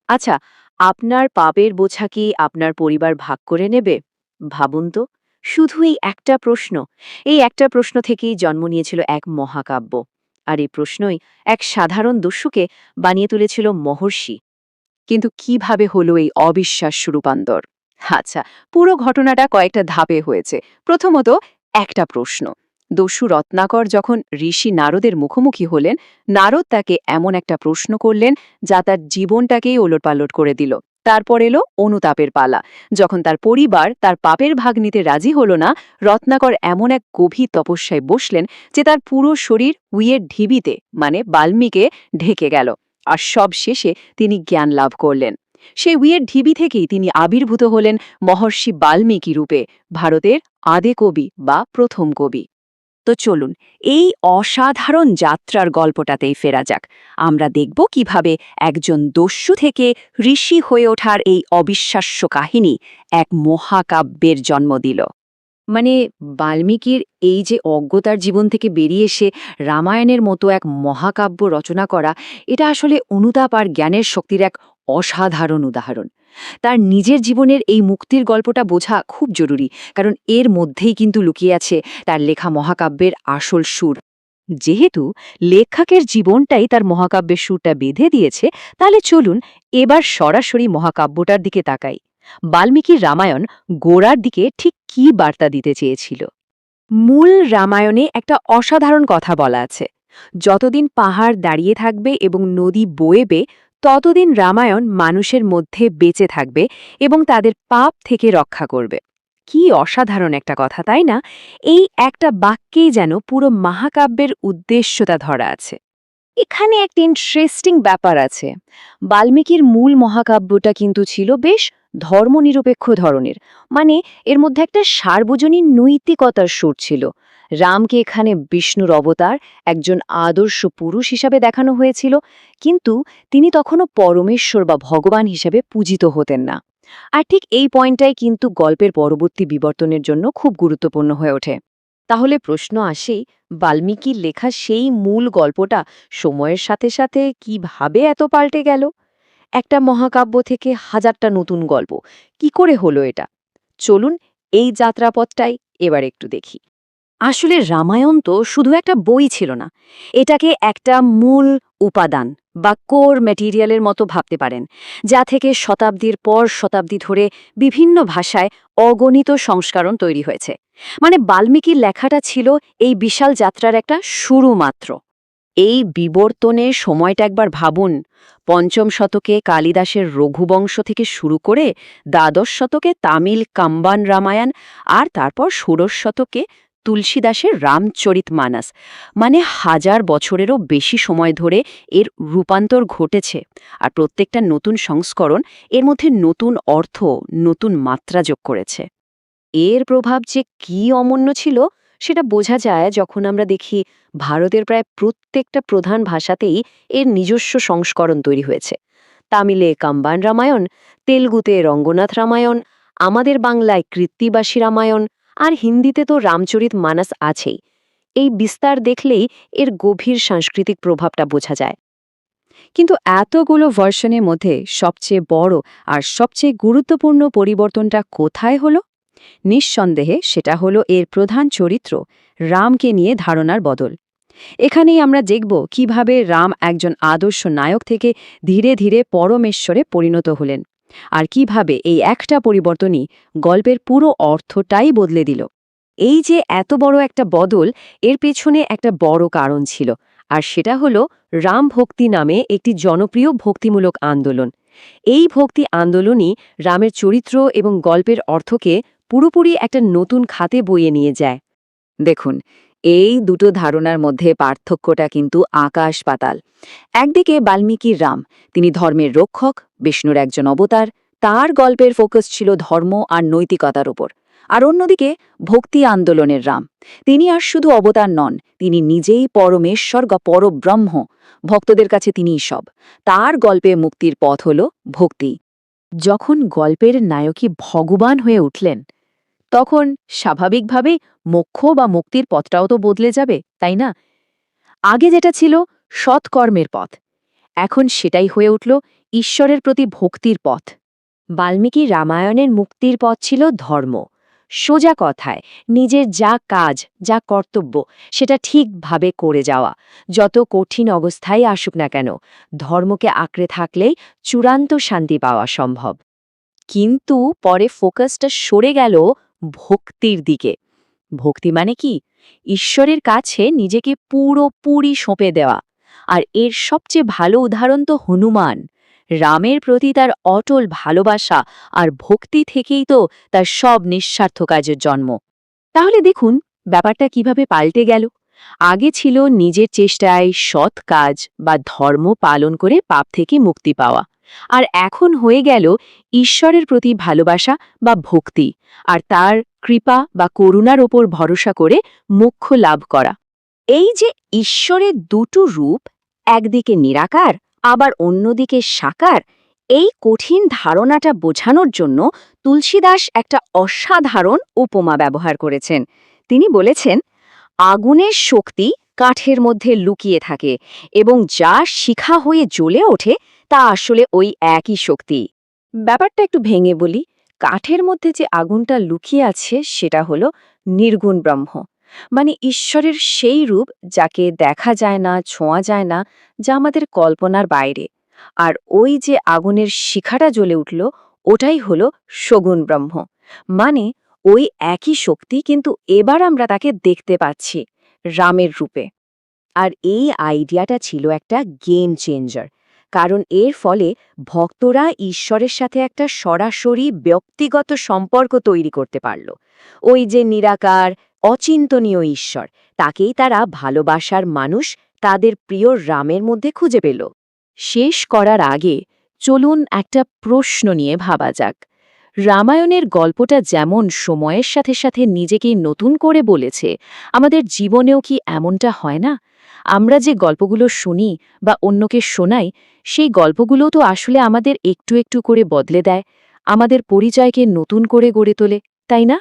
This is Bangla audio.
আচ্ছা, আপনার পাপের বোঝা কি আপনার পরিবার ভাগ করে নেবে? ভাবুন তো, শুধু এই একটা প্রশ্ন থেকেই জন্ম নিয়েছিল এক মহাকাব্য। আর এই প্রশ্নই এক সাধারণ দস্যুকে বানিয়ে তুলেছিল মহর্ষি। কিন্তু কিভাবে হলো এই অবিশ্বাস্য রূপান্তর? আচ্ছা, পুরো ঘটনাটা কয়েকটা ধাপে হয়েছে। প্রথমত, একটা প্রশ্ন। দস্যু রত্নাকর যখন ঋষি নারদের মুখোমুখি হলেন, নারদ তাকে এমন একটা প্রশ্ন করলেন যা তার জীবনটাকেই ওলটপালট করে দিল। তারপর এলো অনুতাপের পালা। যখন তার পরিবার তার পাপের ভাগ নিতে রাজি হল না, রত্নাকর এমন এক গভীর তপস্যায় বসলেন যে তার পুরো শরীর উইয়ের ঢিবিতে বাল্মীকে ঢেকে গেল। আর সব শেষে তিনি জ্ঞান লাভ করলেন। সেই উইয়ের ঢিবি থেকেই তিনি আবির্ভূত হলেন মহর্ষি বাল্মীকি রূপে, ভারতের আদি কবি বা প্রথম কবি। তো চলুন, এই অসাধারণ যাত্রার গল্পটাতেই ফেরা যাক। আমরা দেখব কিভাবে একজন দস্যু থেকে ঋষি হয়ে ওঠার এই অবিশ্বাস্য কাহিনী এক মহাকাব্যের জন্ম দিল। মানে, বাল্মীকির এই যে অজ্ঞতার জীবন থেকে বেরিয়ে এসে রামায়ণের মতো এক মহাকাব্য রচনা করা, এটা আসলে অনুতাপ আর জ্ঞানের শক্তির এক অসাধারণ উদাহরণ। তার নিজের জীবনের এই মুক্তির গল্পটা বোঝা খুব জরুরি, কারণ এর মধ্যেই কিন্তু লুকিয়ে আছে তার লেখা মহাকাব্যের আসল সুর। যেহেতু লেখকের জীবনটাই তার মহাকাব্যের সুরটা বেঁধে দিয়েছে, তাহলে চলুন এবার সরাসরি মহাকাব্যটার দিকে তাকাই। বাল্মীকির রামায়ণ গোড়ার দিকে ঠিক কী বার্তা দিতে চেয়েছিল? মূল রামায়ণে একটা অসাধারণ কথা বলা আছে। যতদিন পাহাড় দাঁড়িয়ে থাকবে এবং নদী বয়েবে, ততদিন রামায়ণ মানুষের মধ্যে বেঁচে থাকবে এবং তাদের পাপ থেকে রক্ষা করবে। কি অসাধারণ একটা কথা, তাই না? এই একটা বাক্যেই যেন পুরো মহাকাব্যের উদ্দেশ্যটা ধরা আছে। এখানে একটা ইন্টারেস্টিং ব্যাপার আছে। বাল্মীকির মূল মহাকাব্যটা কিন্তু ছিল বেশ ধর্মনিরপেক্ষ ধরনের। মানে, এর মধ্যে একটা সার্বজনীন নৈতিকতার সুর ছিল। রামকে এখানে বিষ্ণুর অবতার, একজন আদর্শ পুরুষ হিসাবে দেখানো হয়েছিল, কিন্তু তিনি তখনও পরমেশ্বর বা ভগবান হিসাবে পূজিত হতেন না। আর ঠিক এই পয়েন্টটাই কিন্তু গল্পের পরবর্তী বিবর্তনের জন্য খুব গুরুত্বপূর্ণ হয়ে ওঠে। তাহলে প্রশ্ন আসেই, বাল্মীকির লেখা সেই মূল গল্পটা সময়ের সাথে সাথে কিভাবে এত পাল্টে গেল? একটা মহাকাব্য থেকে হাজারটা নতুন গল্প, কি করে হলো এটা? চলুন এই যাত্রাপথটাই এবার একটু দেখি। আসলে রামায়ণ তো শুধু একটা বই ছিল না, এটাকে একটা মূল উপাদান বা কোর ম্যাটেরিয়ালের মতো ভাবতে পারেন, যা থেকে শতাব্দীর পর শতাব্দী ধরে বিভিন্ন ভাষায় অগণিত সংস্করণ তৈরি হয়েছে। মানে, বাল্মীকির লেখাটা ছিল এই বিশাল যাত্রার একটা শুরু মাত্র। এই বিবর্তনের সময়টা একবার ভাবুন। পঞ্চম শতকে কালিদাসের রঘুবংশ থেকে শুরু করে দ্বাদশ শতকে তামিল কাম্বান রামায়ণ, আর তারপর ষোড়শ শতকে তুলসীদাসের রামচরিতমানস। মানে, হাজার বছরেরও বেশি সময় ধরে এর রূপান্তর ঘটেছে। আর প্রত্যেকটা নতুন সংস্করণ এর মধ্যে নতুন অর্থ, নতুন মাত্রা যোগ করেছে। এর প্রভাব যে কী অমূল্য ছিল, সেটা বোঝা যায় যখন আমরা দেখি ভারতের প্রায় প্রত্যেকটা প্রধান ভাষাতেই এর নিজস্ব সংস্করণ তৈরি হয়েছে। তামিলে কাম্বান রামায়ণ, তেলুগুতে রঙ্গনাথ রামায়ণ, আমাদের বাংলায় কৃত্তিবাসী রামায়ণ, আর হিন্দিতে তো রামচরিত মানস আছেই। এই বিস্তার দেখলেই এর গভীর সাংস্কৃতিক প্রভাবটা বোঝা যায়। কিন্তু এতগুলো ভার্সনের মধ্যে সবচেয়ে বড় আর সবচেয়ে গুরুত্বপূর্ণ পরিবর্তনটা কোথায় হলো? নিঃসন্দেহে সেটা হলো এর প্রধান চরিত্র রামকে নিয়ে ধারণার বদল। এখানেই আমরা দেখব কিভাবে রাম একজন আদর্শ নায়ক থেকে ধীরে ধীরে পরমেশ্বরে পরিণত হলেন, আর কিভাবে এই একটা পরিবর্তনই গল্পের পুরো অর্থটাই বদলে দিল। এই যে এত বড় একটা বদল, এর পেছনে একটা বড় কারণ ছিল, আর সেটা হলো রাম ভক্তি নামে একটি জনপ্রিয় ভক্তিমূলক আন্দোলন। এই ভক্তি আন্দোলনই রামের চরিত্র এবং গল্পের অর্থকে পুরোপুরি একটা নতুন খাতে বইয়ে নিয়ে যায়। দেখুন, এই দুটো ধারণার মধ্যে পার্থক্যটা কিন্তু আকাশ পাতাল। একদিকে বাল্মীকির রাম, তিনি ধর্মের রক্ষক, বিষ্ণুর একজন অবতার, তার গল্পের ফোকাস ছিল ধর্ম আর নৈতিকতার উপর। আর অন্যদিকে ভক্তি আন্দোলনের রাম, তিনি আর শুধু অবতার নন, তিনি নিজেই পরমেশ্বর বা পরব্রহ্ম। ভক্তদের কাছে তিনিই সব। তার গল্পে মুক্তির পথ হল ভক্তি। যখন গল্পের নায়কী ভগবান হয়ে উঠলেন, তখন স্বাভাবিকভাবেই মোক্ষ বা মুক্তির পথটাও তো বদলে যাবে, তাই না? আগে যেটা ছিল সৎকর্মের পথ, এখন সেটাই হয়ে উঠল ঈশ্বরের প্রতি ভক্তির পথ। বাল্মীকি রামায়ণের মুক্তির পথ ছিল ধর্ম। সোজা কথায় নিজের যা কাজ, যা কর্তব্য সেটা ঠিকভাবে করে যাওয়া, যত কঠিন অবস্থায় আসুক না কেন ধর্মকে আঁকড়ে থাকলেই চূড়ান্ত শান্তি পাওয়া সম্ভব। কিন্তু পরে ফোকাসটা সরে গেল ভক্তির দিকে। ভক্তি মানে কি? ঈশ্বরের কাছে নিজেকে পুরোপুরি সঁপে দেওয়া। আর এর সবচেয়ে ভালো উদাহরণ তো হনুমান। রামের প্রতি তার অটল ভালোবাসা আর ভক্তি থেকেই তো তার সব নিঃস্বার্থ কাজের জন্ম। তাহলে দেখুন ব্যাপারটা কিভাবে পাল্টে গেল। আগে ছিল নিজের চেষ্টায় সৎ কাজ বা ধর্ম পালন করে পাপ থেকে মুক্তি পাওয়া, আর এখন হয়ে গেল ঈশ্বরের প্রতি ভালোবাসা বা ভক্তি আর তার কৃপা বা করুণার ওপর ভরসা করে মোক্ষ লাভ করা। এই যে ঈশ্বরের দুটো রূপ, একদিকে নিরাকার আবার অন্যদিকে সাকার, এই কঠিন ধারণাটা বোঝানোর জন্য তুলসীদাস একটা অসাধারণ উপমা ব্যবহার করেছেন। তিনি বলেছেন, আগুনের শক্তি কাঠের মধ্যে লুকিয়ে থাকে এবং যা শিখা হয়ে জ্বলে ওঠে তা আসলে ওই একই শক্তি। ব্যাপারটা একটু ভেঙে বলি, কাঠের মধ্যে যে আগুনটা লুকিয়ে আছে সেটা হলো নির্গুণ ব্রহ্ম, মানে ঈশ্বরের সেই রূপ যাকে দেখা যায় না, ছোঁয়া যায় না, যা আমাদের কল্পনার বাইরে। আর ওই যে আগুনের শিখাটা জ্বলে উঠল, ওটাই হলো সগুণ ব্রহ্ম, মানে ওই একই শক্তি, কিন্তু এবার আমরা তাকে দেখতে পাচ্ছি রামের রূপে। আর এই আইডিয়াটা ছিল একটা গেম চেঞ্জার, কারণ এর ফলে ভক্তরা ঈশ্বরের সাথে একটা সরাসরি ব্যক্তিগত সম্পর্ক তৈরি করতে পারল। ওই যে নিরাকার অচিন্তনীয় ঈশ্বর, তাকেই তারা ভালোবাসার মানুষ তাদের প্রিয় রামের মধ্যে খুঁজে পেল। শেষ করার আগে চলুন একটা প্রশ্ন নিয়ে ভাবা যাক। রামায়ণের গল্পটা যেমন সময়ের সাথে সাথে নিজেকে নতুন করে বলেছে, আমাদের জীবনেও কি এমনটা হয় না? আমরা যে গল্পগুলো শুনি বা অন্যকে শোনাই, সেই গল্পগুলো তো আসলে আমাদের একটু একটু করে বদলে দেয়, আমাদের পরিচয়কে নতুন করে গড়ে তোলে, তাই না?